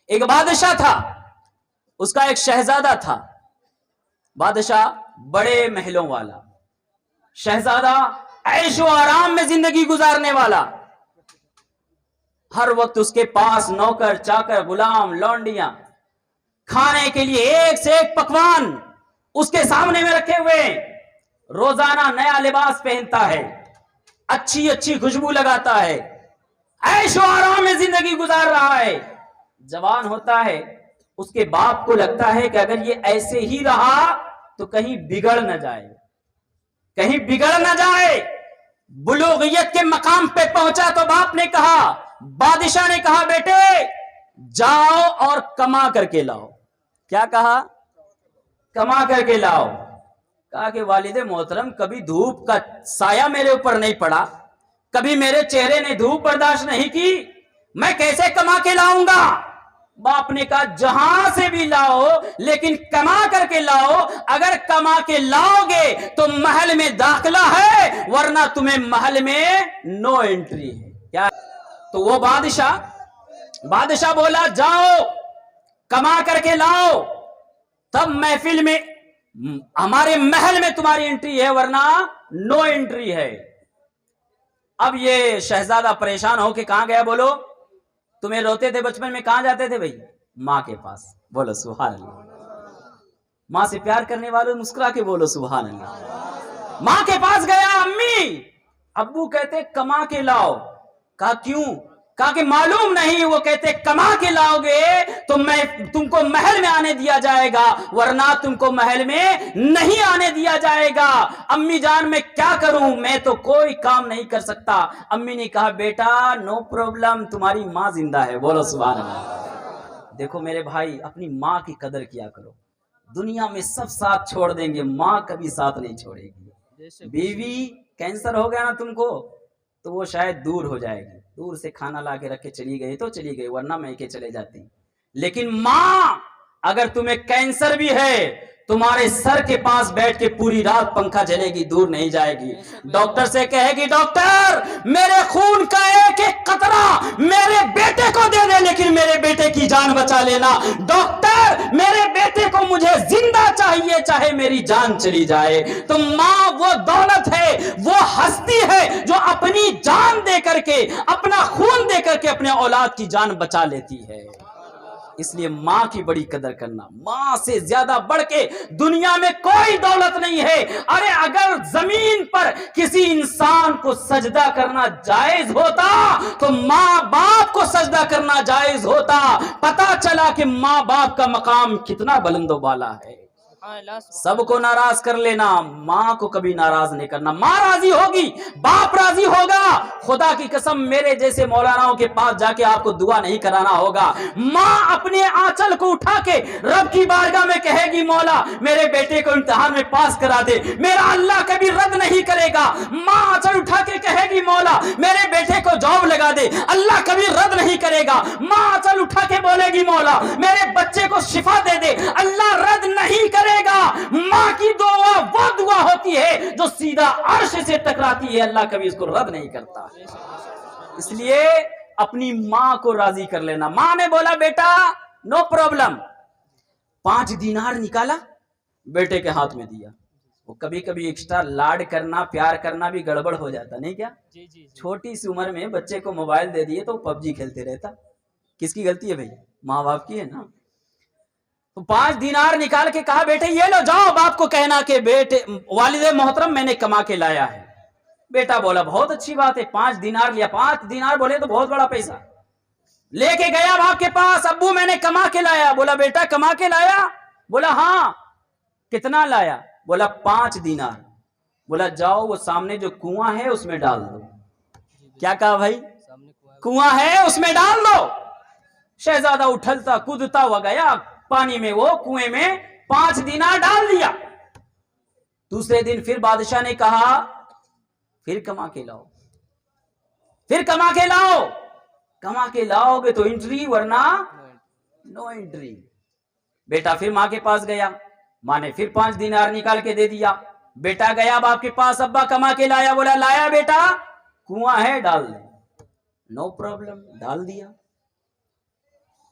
ایک بادشاہ تھا، اس کا ایک شہزادہ تھا. بادشاہ بڑے محلوں والا، شہزادہ عیش و آرام میں زندگی گزارنے والا. ہر وقت اس کے پاس نوکر چاکر غلام لونڈیاں، کھانے کے لیے ایک سے ایک پکوان اس کے سامنے میں رکھے ہوئے. روزانہ نیا لباس پہنتا ہے، اچھی اچھی خوشبو لگاتا ہے، عیش و آرام میں زندگی گزار رہا ہے. جوان ہوتا ہے، اس کے باپ کو لگتا ہے کہ اگر یہ ایسے ہی رہا تو کہیں بگڑ نہ جائے، کہیں بگڑ نہ جائے. بلوغیت کے مقام پہ پہنچا تو باپ نے کہا، بادشاہ نے کہا بیٹے جاؤ اور کما کر کے لاؤ. کیا کہا؟ کما کر کے لاؤ. کہا کہ والد محترم کبھی دھوپ کا سایہ میرے اوپر نہیں پڑا، کبھی میرے چہرے نے دھوپ برداشت نہیں کی، میں کیسے کما کے لاؤں گا؟ باپ نے کہا جہاں سے بھی لاؤ لیکن کما کر کے لاؤ. اگر کما کے لاؤ گے تو محل میں داخلہ ہے، ورنہ تمہیں محل میں نو انٹری ہے. کیا؟ تو وہ بادشاہ بولا جاؤ کما کر کے لاؤ، تب محفل میں ہمارے محل میں تمہاری انٹری ہے، ورنہ نو انٹری ہے. اب یہ شہزادہ پریشان ہو کے کہاں گیا؟ بولو. تمہیں روتے تھے بچپن میں کہاں جاتے تھے بھائی؟ ماں کے پاس. بولو سبحان اللہ. ماں سے پیار کرنے والوں مسکرا کے بولو سبحان اللہ. ماں کے پاس گیا، امی ابو کہتے کما کے لاؤ. کہا کیوں؟ کہا کہ معلوم نہیں. وہ کہتے کما کے لاؤ گے تو میں تم کو محل میں آنے دیا جائے گا، ورنہ تم کو محل میں نہیں آنے دیا جائے گا. امی جان میں کیا کروں، میں تو کوئی کام نہیں کر سکتا. امی نے کہا بیٹا نو پرابلم، تمہاری ماں زندہ ہے. بولو سبحان اللہ. دیکھو میرے بھائی اپنی ماں کی قدر کیا کرو. دنیا میں سب ساتھ چھوڑ دیں گے، ماں کبھی ساتھ نہیں چھوڑے گی. بیوی کینسر ہو گیا نا تم کو تو وہ شاید دور ہو جائے گی، دور سے کھانا لا کے رکھ کے چلی گئی تو چلی گئی، ورنہ میکے چلے جاتی. لیکن ماں اگر تمہیں کینسر بھی ہے تمہارے سر کے پاس بیٹھ کے پوری رات پنکھا جلے گی، دور نہیں جائے گی. ڈاکٹر سے کہے گی ڈاکٹر میرے خون کا ایک ایک قطرہ میرے بیٹے کو دے دے لیکن میرے بیٹے کی جان بچا لینا. ڈاکٹر میرے بیٹے کو مجھے زندہ چاہیے چاہے میری جان چلی جائے. تو ماں وہ دولت ہے، وہ ہستی ہے جو اپنی جان دے کر کے، اپنا خون دے کر کے اپنے اولاد کی جان بچا لیتی ہے. اس لیے ماں کی بڑی قدر کرنا. ماں سے زیادہ بڑھ کے دنیا میں کوئی دولت نہیں ہے. ارے اگر زمین پر کسی انسان کو سجدہ کرنا جائز ہوتا تو ماں باپ کو سجدہ کرنا جائز ہوتا. پتا چلا کہ ماں باپ کا مقام کتنا بلند و بالا ہے. سب کو ناراض کر لینا، ماں کو کبھی ناراض نہیں کرنا. ماں راضی ہوگی، باپ راضی ہوگا. خدا کی قسم میرے جیسے مولاناؤں کے پاس جا کے آپ کو دعا نہیں کرانا ہوگا. ماں اپنے آنچل کو اٹھا کے رب کی بارگاہ میں کہے گی مولا میرے بیٹے کو امتحان میں پاس کرا دے، میرا اللہ کبھی رد نہیں کرے گا. ماں آنچل اٹھا کے کہے گی مولا میرے بیٹے کو جاب لگا دے، اللہ کبھی رد نہیں کرے گا. ماں آنچل اٹھا کے بولے گی مولا میرے بچے کو شفا دے دے، اللہ رد نہیں کرے گا. ماں کی دعا وہ دعا ہوتی ہے جو سیدھا عرش سے ٹکراتی ہے، اللہ کبھی اس کو رد نہیں کرتا. اس لیے اپنی ماں کو راضی کر لینا. ماں نے بولا بیٹا نو پرابلم. 5 دینار نکالا بیٹے کے ہاتھ میں دیا. وہ کبھی کبھی ایکسٹرا لاڈ کرنا پیار کرنا بھی گڑبڑ ہو جاتا نہیں کیا؟ چھوٹی سی عمر میں بچے کو موبائل دے دیے تو پب جی کھیلتے رہتا. کس کی غلطی ہے بھائی؟ ماں باپ کی ہے نا. تو 5 دینار نکال کے کہا بیٹے یہ لو، جاؤ باپ کو کہنا کہ بیٹے والد محترم میں نے کما کے لایا ہے. بیٹا بولا بہت اچھی بات ہے. 5 دینار لیا. 5 دینار بولے تو بہت بڑا پیسہ. لے کے گیا باپ کے پاس، ابو میں نے کما کے لایا. بولا بیٹا کما کے لایا؟ بولا ہاں. کتنا لایا؟ بولا 5 دینار. بولا جاؤ وہ سامنے جو کنواں ہے اس میں ڈال دو. کیا کہا بھائی؟ کنواں ہے اس میں ڈال دو. شہزادہ اٹھلتا کودتا ہوا گیا پانی میں، وہ کنویں میں 5 دینار ڈال دیا. دوسرے دن پھر بادشاہ نے کہا پھر کما کے لاؤ، پھر کما کے لاؤ. کما کے لاؤ گے تو انٹری، ورنہ نو انٹری. بیٹا پھر ماں کے پاس گیا، ماں نے پھر 5 دینار نکال کے دے دیا. بیٹا گیا باپ کے پاس، ابا کما کے لایا. بولا لایا بیٹا، کنواں ہے ڈال دے. نو پرابلم، ڈال دیا.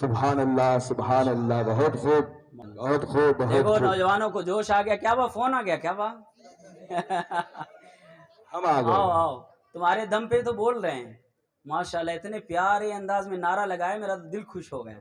سبحان اللہ سبحان اللہ، بہت خوب بہت خوب بہت دیکھو خوب. نوجوانوں کو جوش آ گیا. کیا ہوا؟ فون آ گیا کیا ہوا؟ ہم آ گئے. آؤ آؤ، تمہارے دم پہ تو بول رہے ہیں. ماشاءاللہ اتنے پیارے انداز میں نعرہ لگائے، میرا دل خوش ہو گیا.